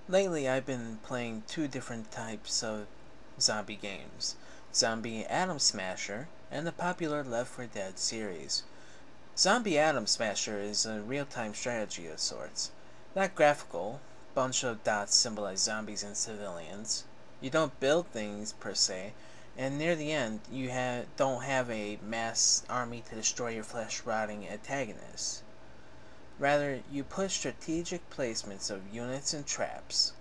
Lately, I've been playing two different types of zombie games: Zombie Atom Smasher and the popular Left 4 Dead series. Zombie Atom Smasher is a real-time strategy of sorts. Not graphical, bunch of dots symbolize zombies and civilians. You don't build things per se, and near the end, you don't have a mass army to destroy your flesh-rotting antagonists. Rather, you put strategic placements of units and traps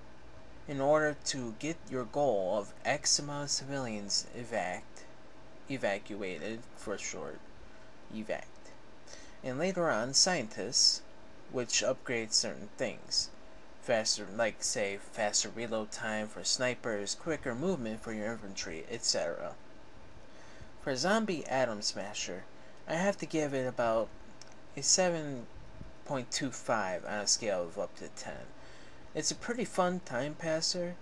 in order to get your goal of X amount of civilians evacuated, for short, evac. And later on, scientists, which upgrade certain things. Faster reload time for snipers, quicker movement for your infantry, etc. For Zombie Atom Smasher, I have to give it about a 7.25 on a scale of up to 10. It's a pretty fun time passer,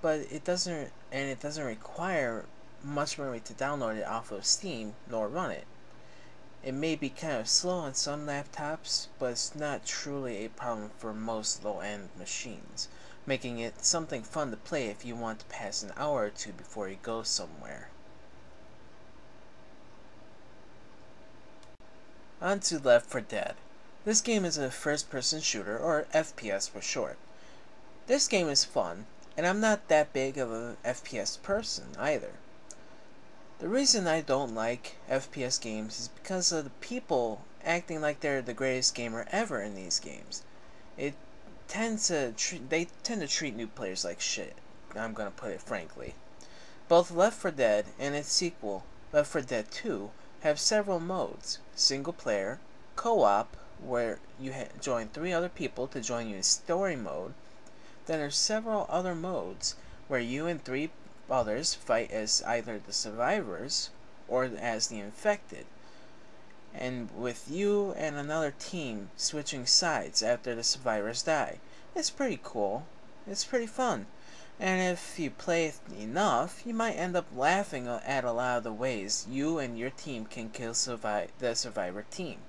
but it doesn't require much memory to download it off of Steam nor run it. It may be kind of slow on some laptops, but it's not truly a problem for most low-end machines, making it something fun to play if you want to pass an hour or two before you go somewhere. On to Left 4 Dead. This game is a first-person shooter, or FPS for short. This game is fun, and I'm not that big of an FPS person either. The reason I don't like FPS games is because of the people acting like they're the greatest gamer ever in these games. They tend to treat new players like shit. I'm gonna put it frankly. Both Left 4 Dead and its sequel, Left 4 Dead 2, have several modes: single player, co-op, where you join 3 other people to join you in story mode. Then there's several other modes where you and 3 others fight as either the survivors or as the infected, and with you and another team switching sides after the survivors die. It's pretty cool. It's pretty fun. And if you play it enough, you might end up laughing at a lot of the ways you and your team can kill the survivor team.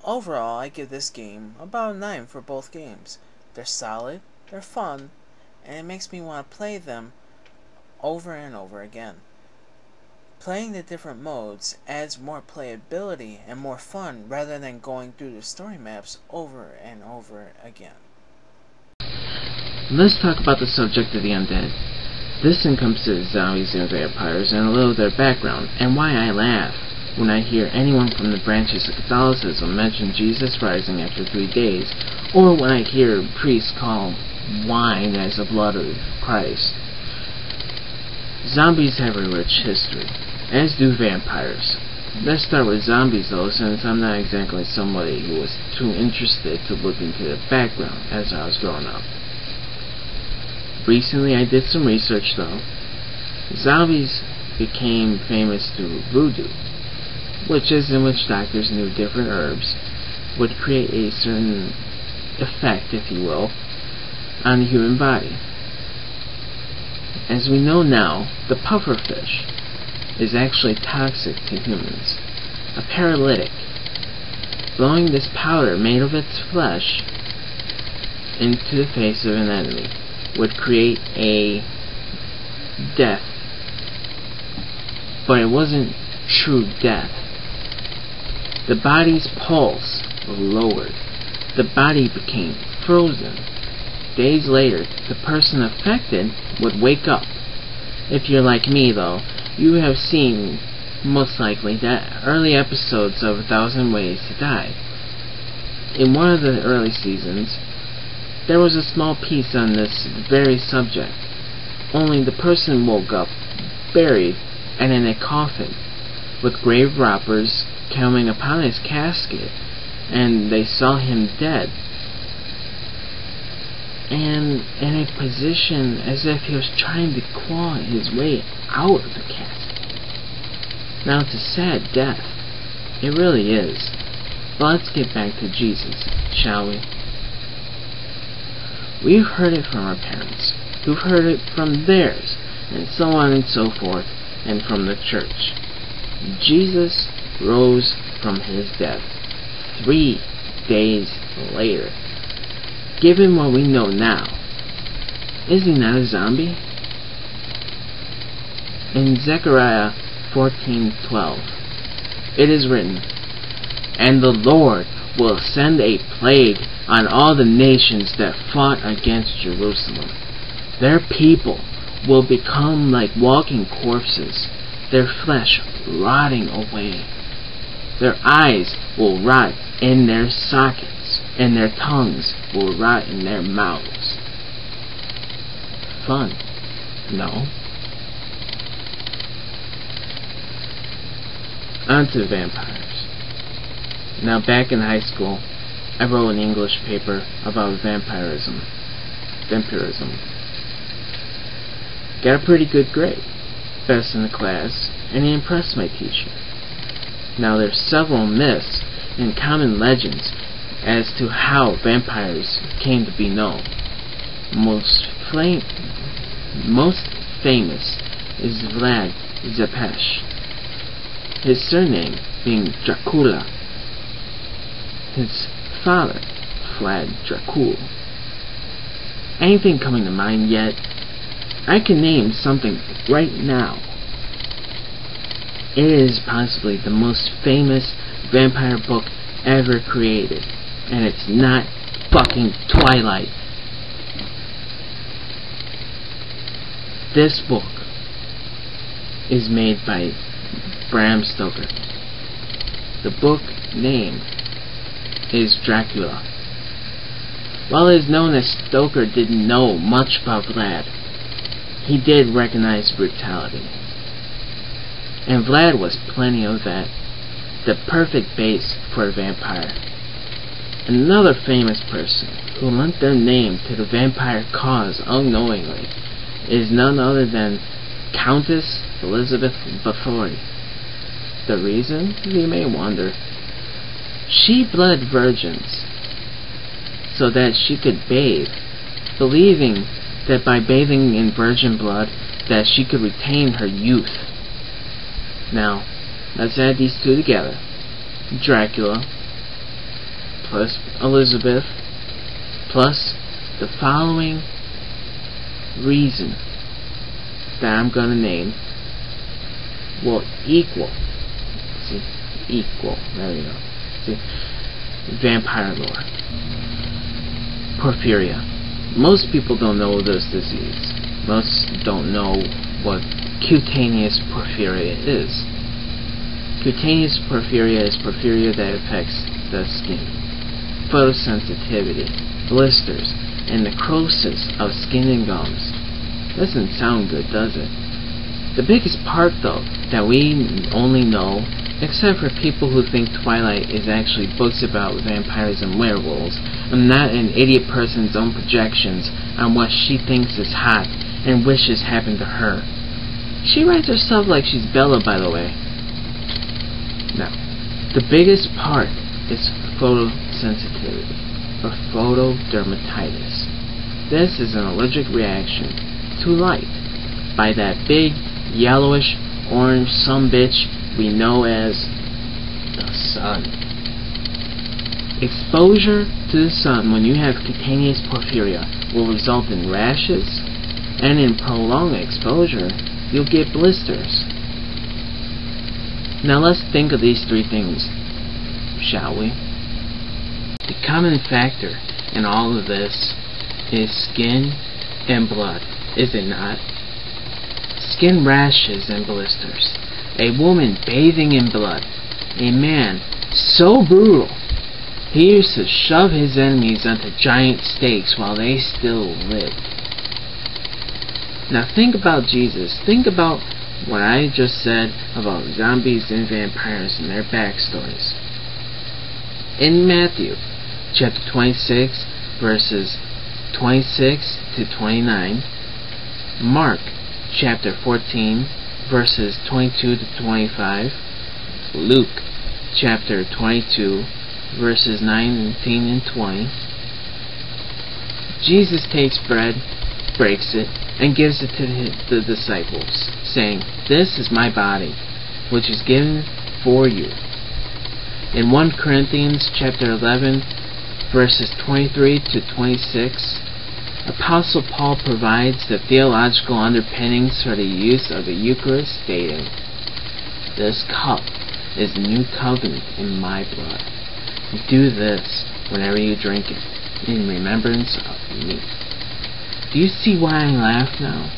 Overall, I give this game about a 9 for both games. They're solid, they're fun, and it makes me want to play them over and over again. Playing the different modes adds more playability and more fun rather than going through the story maps over and over again. Let's talk about the subject of the undead. This encompasses zombies and vampires and a little of their background, and why I laugh when I hear anyone from the branches of Catholicism mention Jesus rising after 3 days, or when I hear priests call wine as the blood of Christ. Zombies have a rich history, as do vampires. Let's start with zombies though, since I'm not exactly somebody who was too interested to look into the background as I was growing up. Recently I did some research though. Zombies became famous through voodoo, which is in which doctors knew different herbs would create a certain effect, if you will, on the human body. As we know now, the pufferfish is actually toxic to humans, a paralytic. Blowing this powder made of its flesh into the face of an enemy would create a death, but it wasn't true death. The body's pulse lowered. The body became frozen. Days later, the person affected would wake up. If you're like me, though, you have seen, most likely, that early episodes of 1,000 Ways to Die. In one of the early seasons, there was a small piece on this very subject, only the person woke up buried and in a coffin, with grave robbers coming upon his casket, and they saw him dead, and in a position as if he was trying to claw his way out of the casket. Now, it's a sad death. It really is. But let's get back to Jesus, shall we? We've heard it from our parents, who've heard it from theirs, and so on and so forth, and from the church. Jesus rose from his death 3 days later. Given what we know now, Is he not a zombie? In Zechariah 14:12, it is written, "And the Lord will send a plague on all the nations that fought against Jerusalem. Their people will become like walking corpses, their flesh rotting away. Their eyes will rot in their sockets, and their tongues will rot in their mouths." Fun, no? On to vampires. Now, back in high school, I wrote an English paper about vampirism. Got a pretty good grade, best in the class, and it impressed my teacher. Now, there's several myths and common legends as to how vampires came to be known. Most famous is Vlad Zepes, his surname being Dracula, his father, Vlad Dracul. Anything coming to mind yet? I can name something right now. It is possibly the most famous vampire book ever created, and it's not fucking Twilight. This book is made by Bram Stoker. The book name is Dracula. While it is known that Stoker didn't know much about Vlad, he did recognize brutality. And Vlad was plenty of that. The perfect base for a vampire. Another famous person who lent their name to the vampire cause unknowingly is none other than Countess Elizabeth Bathory. The reason, you may wonder. She bled virgins so that she could bathe, believing that by bathing in virgin blood that she could retain her youth. Now, let's add these two together. Dracula plus Elizabeth plus the following reason that I'm going to name will equal, there we go, vampire lore. Porphyria. Most people don't know this disease. Most don't know what cutaneous porphyria is. Cutaneous porphyria is porphyria that affects the skin. Photosensitivity, blisters, and necrosis of skin and gums. Doesn't sound good, does it? The biggest part, though, that we only know, except for people who think Twilight is actually books about vampires and werewolves, and not an idiot person's own projections on what she thinks is hot and wishes happened to her. She writes herself like she's Bella, by the way. Now, the biggest part is photosensitivity, or photodermatitis. This is an allergic reaction to light by that big, yellowish, orange sumbitch we know as the sun. Exposure to the sun when you have cutaneous porphyria will result in rashes, and in prolonged exposure, you'll get blisters. Now let's think of these three things, shall we? The common factor in all of this is skin and blood, is it not? Skin rashes and blisters. A woman bathing in blood. A man so brutal he used to shove his enemies onto giant stakes while they still lived. Now think about Jesus. Think about what I just said about zombies and vampires and their backstories. In Matthew chapter 26 verses 26 to 29, Mark chapter 14 verses 22 to 25, Luke chapter 22 verses 19 and 20, Jesus takes bread, breaks it, and gives it to the disciples, saying, "This is my body, which is given for you." In 1 Corinthians chapter 11 verses 23 to 26, Apostle Paul provides the theological underpinnings for the use of the Eucharist, stating, "This cup is the new covenant in my blood. Do this whenever you drink it, in remembrance of me." Do you see why I laugh now?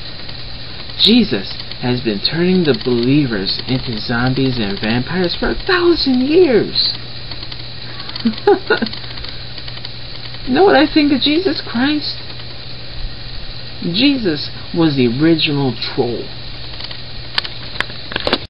Jesus has been turning the believers into zombies and vampires for 1,000 years. Know what I think of Jesus Christ? Jesus was the original troll.